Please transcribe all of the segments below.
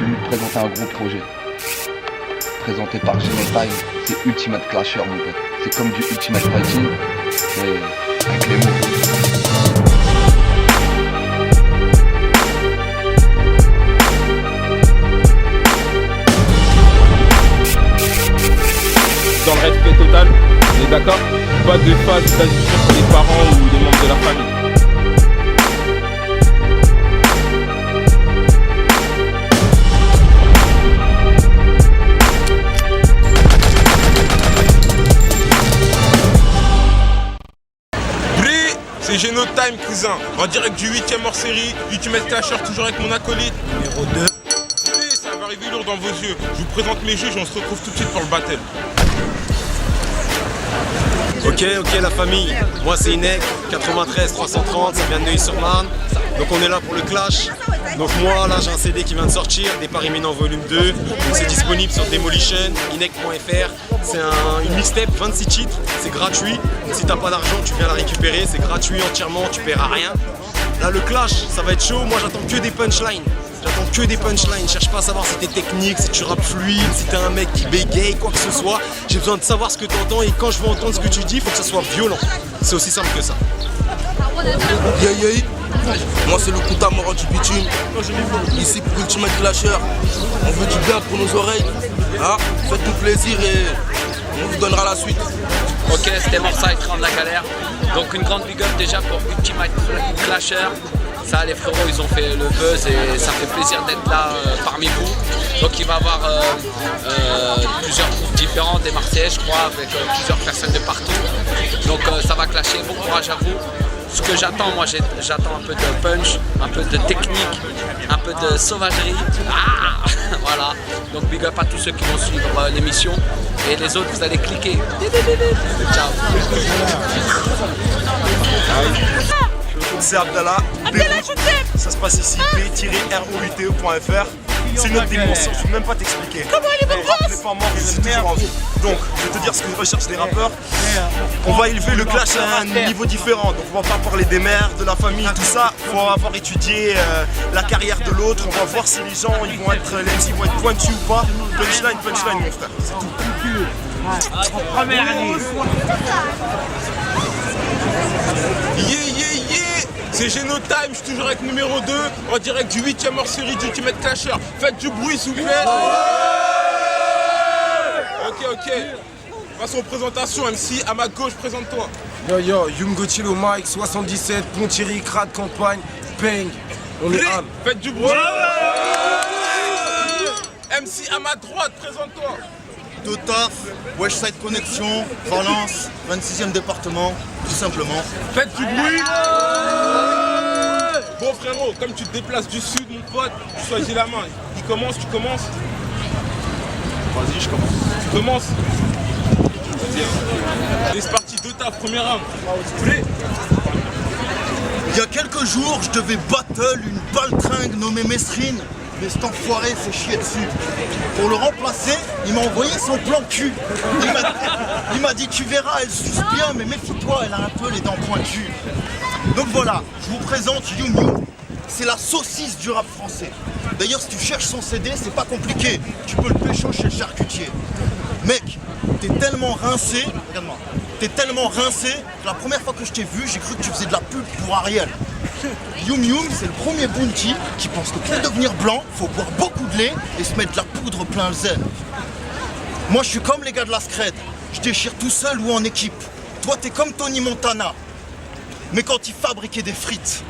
venu te présenter un gros projet. Présenté par Genotyme, c'est Ultimate Clasher mon pote. C'est comme du Ultimate Fighting, mais avec les mots. Dans le respect total, on est d'accord? Pas de phase d'addition sur les parents ou les membres de la famille. C'est Genotyme, cousin, en direct du 8ème hors série, Ultimate Clasher, toujours avec mon acolyte. Numéro 2. Ça va arriver lourd dans vos yeux. Je vous présente mes juges, on se retrouve tout de suite pour le battle. Ok la famille, moi c'est Inek, 93 330, ça vient de Neuilly-sur-Marne. Donc on est là pour le clash. Donc moi là j'ai un CD qui vient de sortir, Départ imminent volume 2. C'est disponible sur Demolition, inek.fr. C'est une mixtape, 26 titres, c'est gratuit. Donc si t'as pas d'argent tu viens la récupérer, c'est gratuit entièrement, tu paieras rien. Là le clash, ça va être chaud, moi j'attends que des punchlines. J'attends que des punchlines, cherche pas à savoir si t'es technique, si tu rappes fluide, si t'es un mec qui bégaye, quoi que ce soit. J'ai besoin de savoir ce que t'entends et quand je veux entendre ce que tu dis, il faut que ça soit violent. C'est aussi simple que ça. Yeah. Moi c'est le Kuta Mora du bitume. Ici pour Ultimate Clasher. On veut du bien pour nos oreilles. Hein, faites-nous plaisir et on vous donnera la suite. Ok, c'était Morsa et Tran de la galère. Donc une grande big up déjà pour Ultimate Clasher. Ça, les frérots, ils ont fait le buzz et ça fait plaisir d'être là parmi vous. Donc il va y avoir plusieurs groupes différents, des Marseillais je crois, avec plusieurs personnes de partout. Donc ça va clasher, bon courage à vous. Ce que j'attends, moi j'attends un peu de punch, un peu de technique, un peu de sauvagerie. Ah voilà, donc big up à tous ceux qui vont suivre l'émission. Et les autres, vous allez cliquer. Ciao. C'est Abdallah, ça se passe ici, p-rouite.fr. C'est une autre dimension, je ne peux même pas t'expliquer. Comment il est pas mort, c'est toujours en vie. Donc, je vais te dire ce que je recherche des rappeurs. On va élever le clash à un niveau différent. Donc, on va pas parler des mères, de la famille, tout ça. Il faut avoir étudié la carrière de l'autre. On va voir si les gens, ils vont être, les MC vont être pointus ou pas. Punchline, mon frère, c'est tout. Première année. C'est Genotyme, je suis toujours avec numéro 2, en direct du 8ème hors série d'Ultimate Clasher. Faites du bruit s'il vous plaît. Ok. Passons aux présentations, MC, à ma gauche, présente-toi. Yo, Yumgochilo Mike, 77, Ponthierry, Crade, Campagne, Peng, on est âme. Faites du bruit. MC, à ma droite, présente-toi. Totaf, Westside Connexion, Valence, 26e département, tout simplement. Faites du bruit. Bon frérot, comme tu te déplaces du sud mon pote, tu choisis la main. Tu commences Vas-y, je commence. Tu commences. Allez, c'est parti, de ta première arme. Il y a quelques jours, je devais battle une baltringue nommée Mesrine. Mais cet enfoiré s'est chié dessus. Pour le remplacer, il m'a envoyé son plan cul. Il m'a dit, tu verras, elle suce bien, mais méfie-toi, elle a un peu les dents pointues. Donc voilà, je vous présente Yum Yum. C'est la saucisse du rap français. D'ailleurs, si tu cherches son CD, c'est pas compliqué. Tu peux le pécho chez le charcutier. Mec, t'es tellement rincé, regarde-moi, t'es tellement rincé que la première fois que je t'ai vu, j'ai cru que tu faisais de la pub pour Ariel. Yum Yum, c'est le premier bounty qui pense que pour devenir blanc, faut boire beaucoup de lait et se mettre de la poudre plein le zèle. Moi, je suis comme les gars de la Scred. Je déchire tout seul ou en équipe. Toi, t'es comme Tony Montana. Mais quand il fabriquait des frites.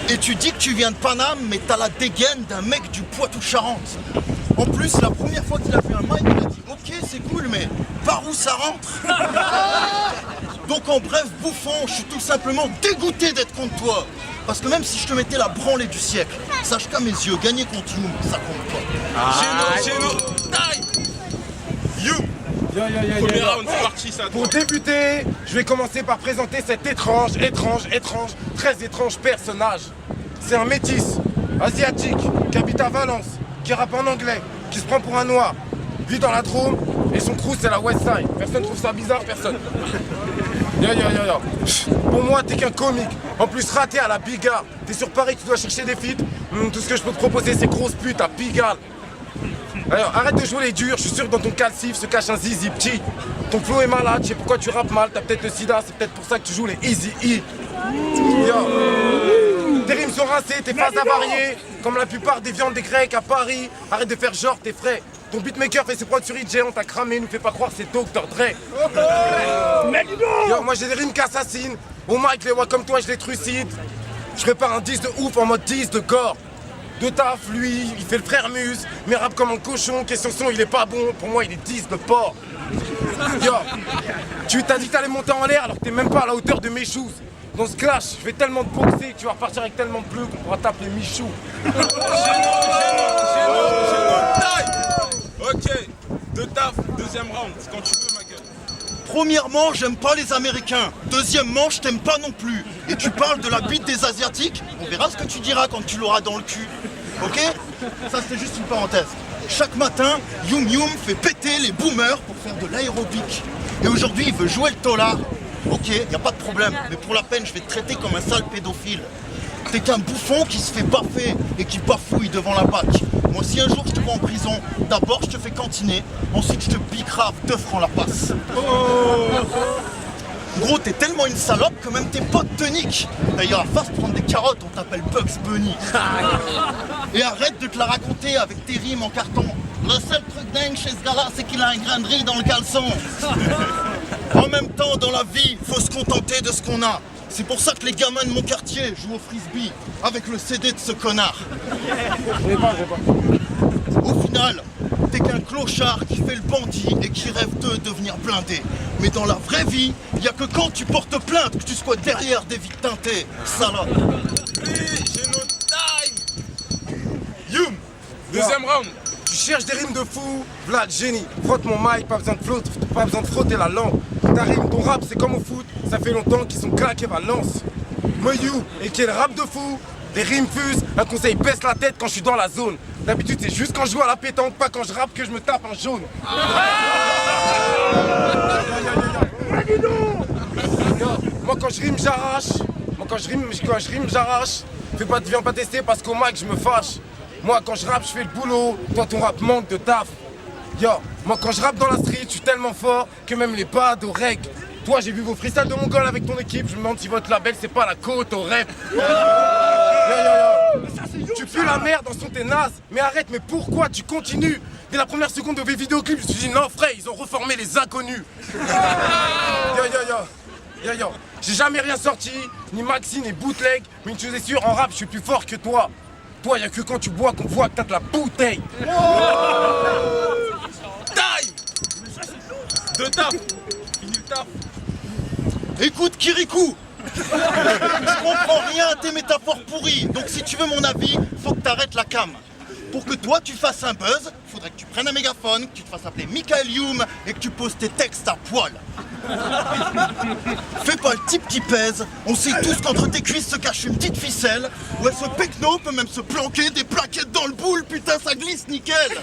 Et tu dis que tu viens de Paname, mais t'as la dégaine d'un mec du Poitou-Charentes. En plus, la première fois qu'il a fait un mic, il a dit « Ok, c'est cool, mais par où ça rentre ?» Donc en bref, bouffon, je suis tout simplement dégoûté d'être contre toi. Parce que même si je te mettais la branlée du siècle, sache qu'à mes yeux, gagner contre Youm, ça compte pas. Youm. Premier round, c'est parti, ça. Pour débuter, je vais commencer par présenter cet étrange, très étrange personnage. C'est un métis, asiatique, qui habite à Valence, qui rappe en anglais, qui se prend pour un noir, vit dans la Drôme, et son crew c'est la Westside. Personne trouve ça bizarre, personne. Pour moi, t'es qu'un comique. En plus, raté à la Bigard. T'es sur Paris, tu dois chercher des feats. Tout ce que je peux te proposer, c'est grosse pute à Pigalle. Alors, arrête de jouer les durs. Je suis sûr que dans ton calcif se cache un zizi petit. Ton flow est malade, je sais pourquoi tu rappes mal. T'as peut-être le sida, c'est peut-être pour ça que tu joues les easy E. Tes rimes sont rincées, tes phases avariées. Comme la plupart des viandes des Grecs à Paris. Arrête de faire genre, t'es frais. Ton beatmaker fait ses prods sur DJ, on t'a cramé, nous fait pas croire c'est Dr. Dre. Yo, moi j'ai des rimes qui assassinent. Au mic, les voix comme toi, je les trucide. Je prépare un 10 de ouf en mode 10 de gore. De taf, lui, il fait le frère Muse, mais rappe comme un cochon, question son, il est pas bon, pour moi il est 10 de porc. Yo, tu t'as dit que t'allais monter en l'air alors que t'es même pas à la hauteur de mes shoes. Dans ce clash, je vais tellement te boxer que tu vas repartir avec tellement de bleus qu'on pourra taper Michou. Ok, de taf, deuxième round, c'est quand tu veux ma gueule. Premièrement, j'aime pas les Américains. Deuxièmement, je t'aime pas non plus. Et tu parles de la bite des Asiatiques. On verra ce que tu diras quand tu l'auras dans le cul. Ok? Ça, c'était juste une parenthèse. Chaque matin, Yum Yum fait péter les boomers pour faire de l'aérobic. Et aujourd'hui, il veut jouer le tolard. Ok, y a pas de problème. Mais pour la peine, je vais te traiter comme un sale pédophile. T'es qu'un bouffon qui se fait baffer et qui bafouille devant la BAC. Moi, si un jour je te vois en prison, d'abord je te fais cantiner, ensuite je te bicrave 2 francs la passe. Gros, t'es tellement une salope que même tes potes te niquent. D'ailleurs, à force de prendre des carottes, on t'appelle Bugs Bunny. Et arrête de te la raconter avec tes rimes en carton. Le seul truc dingue chez ce gars-là, c'est qu'il a une grainerie dans le caleçon. En même temps, dans la vie, faut se contenter de ce qu'on a. C'est pour ça que les gamins de mon quartier jouent au frisbee avec le CD de ce connard. Au final, t'es qu'un clochard qui fait le bandit et qui rêve de devenir blindé. Mais dans la vraie vie, y a que quand tu portes plainte que tu sois derrière des vitres teintées, salope. Yum, deuxième round. Tu cherches des rimes de fou, Vlad, génie. Frotte mon mic, pas besoin de frotter la langue. Ta rime, ton rap, c'est comme au foot. Ça fait longtemps qu'ils sont claqués Valence. Moyou, et qui est le rap de fou. Les rimes fusent, un conseil baisse la tête quand je suis dans la zone. D'habitude, c'est juste quand je joue à la pétanque, pas quand je rappe que je me tape un jaune. Moi quand je rime, j'arrache. Moi quand je rime, j'arrache. Viens pas tester parce qu'au mic, je me fâche. Moi quand je rappe, je fais le boulot. Toi ton rap manque de taf. Yo, moi quand je rappe dans la street, je suis tellement fort que même les pads au reg. Toi j'ai vu vos freestyles de Mongol avec ton équipe, je me demande si votre label c'est pas la côte au rep. Tu pues la merde dans son t'es naze. Mais arrête, mais pourquoi tu continues? Dès la première seconde de mes vidéoclips, je me suis dit non frère, ils ont reformé les inconnus. Yo, j'ai jamais rien sorti, ni maxi, ni bootleg. Mais une chose est sûre, en rap je suis plus fort que toi. Toi, y'a que quand tu bois qu'on voit que t'as de la bouteille. De taf, fini le taf. Écoute Kirikou, je comprends rien à tes métaphores pourries. Donc si tu veux mon avis, faut que t'arrêtes la cam. Pour que toi tu fasses un buzz, faudrait que tu prennes un mégaphone, que tu te fasses appeler Michael Youm et que tu poses tes textes à poil. Fais pas le type qui pèse, on sait tous qu'entre tes cuisses se cache une petite ficelle. Ouais, ce pecno peut même se planquer des plaquettes dans le boule, putain ça glisse nickel.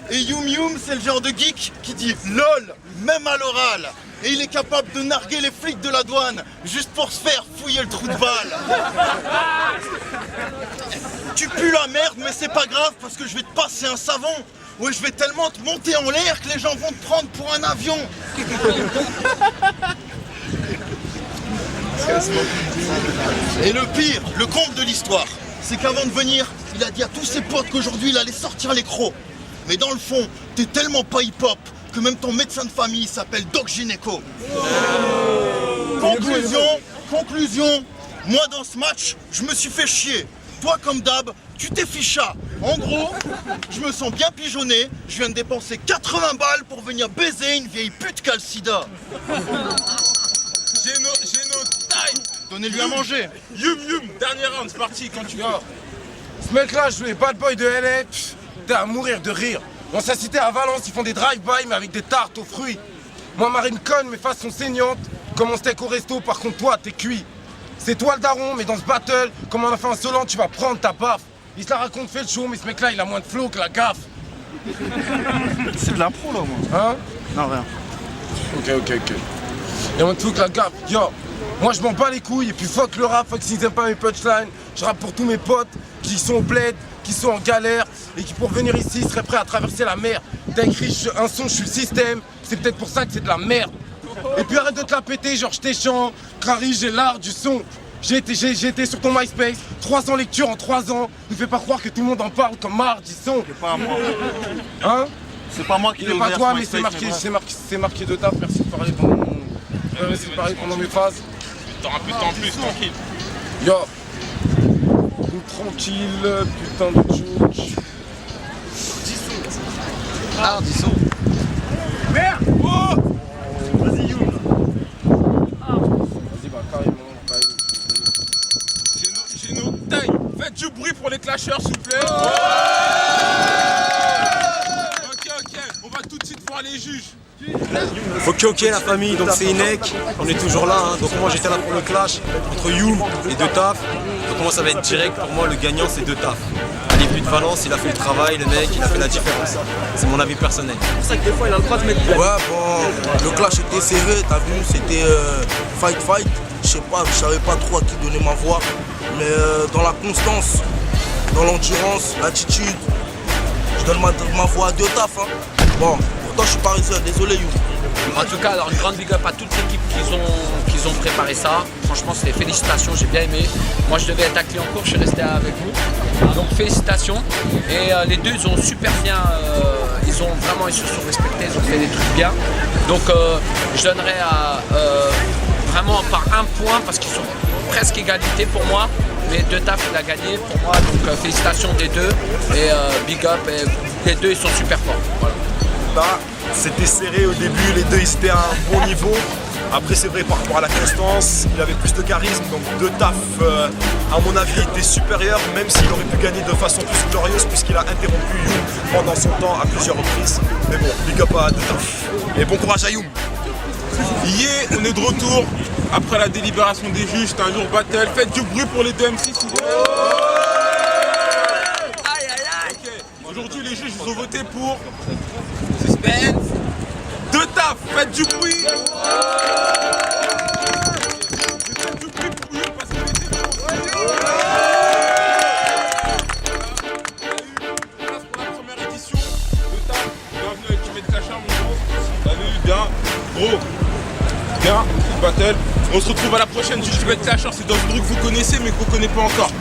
Et Yum Yum c'est le genre de geek qui dit LOL, même à l'oral. Et il est capable de narguer les flics de la douane juste pour se faire fouiller le trou de balle. Tu pues la merde mais c'est pas grave parce que je vais te passer un savon. Ouais, je vais tellement te monter en l'air que les gens vont te prendre pour un avion. Et le pire, le comble de l'histoire, c'est qu'avant de venir, il a dit à tous ses potes qu'aujourd'hui il allait sortir les crocs. Mais dans le fond, t'es tellement pas hip-hop que même ton médecin de famille s'appelle Doc Gynéco. Conclusion, moi dans ce match, je me suis fait chier. Toi comme d'hab, tu t'es ficha. En gros, je me sens bien pigeonné, je viens de dépenser 80 balles pour venir baiser une vieille pute qui a le sida. Géno time. Donnez-lui à manger. Yum, dernier round, c'est parti quand tu veux. Ce mec-là, je joue les bad boys de LA, t'es à mourir de rire. Dans sa cité à Valence, ils font des drive-by mais avec des tartes aux fruits. Moi, ma rime conne, mes faces sont saignantes. Comme mon steak au resto, par contre, toi, t'es cuit. C'est toi le daron, mais dans ce battle, comme on a fait insolent, tu vas prendre ta baffe. Il se la raconte, fait le show, mais ce mec-là, il a moins de flow que la gaffe. C'est de l'impro là, moi. Hein? Non, rien. Ok. Et on took la gap. Yo, moi je m'en bats les couilles et puis fuck le rap, fuck s'ils aiment pas mes punchlines. Je rappe pour tous mes potes qui sont au bled, qui sont en galère et qui pour venir ici seraient prêts à traverser la mer. T'as écrit un son, je suis le système, c'est peut-être pour ça que c'est de la merde. Et puis arrête de te la péter, genre je t'échange, Crary, j'ai l'art du son. J'ai été sur ton MySpace, 300 lectures en 3 ans. Ne fais pas croire que tout le monde en parle comme mardi son. C'est pas à moi. Hein? C'est pas moi qui l'ai C'est pas ouvert toi, sur mais MySpace, c'est marqué de taf. Merci de parler pendant mes phases. T'auras un peu de temps en plus, tranquille. Yo, tranquille, putain de tchouk. Ah, disons. Merde. Oh. Vas-y, bah carrément. J'ai nos tailles. Faites du bruit pour les clasheurs, s'il vous plaît. Ok, on va tout de suite voir les juges. Ok la famille, donc c'est Inek, on est toujours là, hein. Donc moi j'étais là pour le clash entre Youm et De Taf. Donc moi ça va être direct, pour moi le gagnant c'est De Taf. Il est venu de Valence, il a fait le travail, le mec, il a fait la différence. C'est mon avis personnel. C'est pour ça que des fois il a le droit de mettre. Ouais, bon, le clash était serré, t'as vu, c'était fight. Je sais pas, je savais pas trop à qui donner ma voix. Mais dans la constance, dans l'endurance, l'attitude, je donne ma voix à De Taf. Hein. Bon, pourtant je suis parisien, désolé You. En tout cas, alors une grande big up à toute l'équipe qui ont préparé ça. Franchement, c'était félicitations, j'ai bien aimé. Moi, je devais être à Clignancourt, je suis resté avec vous. Donc félicitations. Et les deux, ils ont super bien, ils se sont respectés, ils ont fait des trucs bien. Donc je donnerais vraiment par un point parce qu'ils sont presque égalité pour moi. Mais De Taf, il a gagné pour moi. Donc félicitations des deux et big up. Et les deux, ils sont super forts. Voilà. Bah, c'était serré au début, les deux ils étaient à un bon niveau. Après c'est vrai par rapport à la constance, il avait plus de charisme, donc De Taf à mon avis était supérieur, même s'il aurait pu gagner de façon plus glorieuse puisqu'il a interrompu Youm pendant son temps à plusieurs reprises. Mais bon, big up à De Taf. Et bon courage à Youm. On est de retour après la délibération des juges, c'était un jour battle. Faites du bruit pour les deux MC s'il vous plaît. Ok. Aujourd'hui les juges ils ont voté pour Suspense. De Taf, faites du bruit. Faites du bruit pour lui parce qu'il était là. On a eu place pour la première édition. De Taf, bienvenue avec Ultimate Clasher mon gros. T'as vu, bien, gros. Bien, battle. On se retrouve à la prochaine du Ultimate Clasher. C'est dans ce truc que vous connaissez mais que vous ne connaissez pas encore.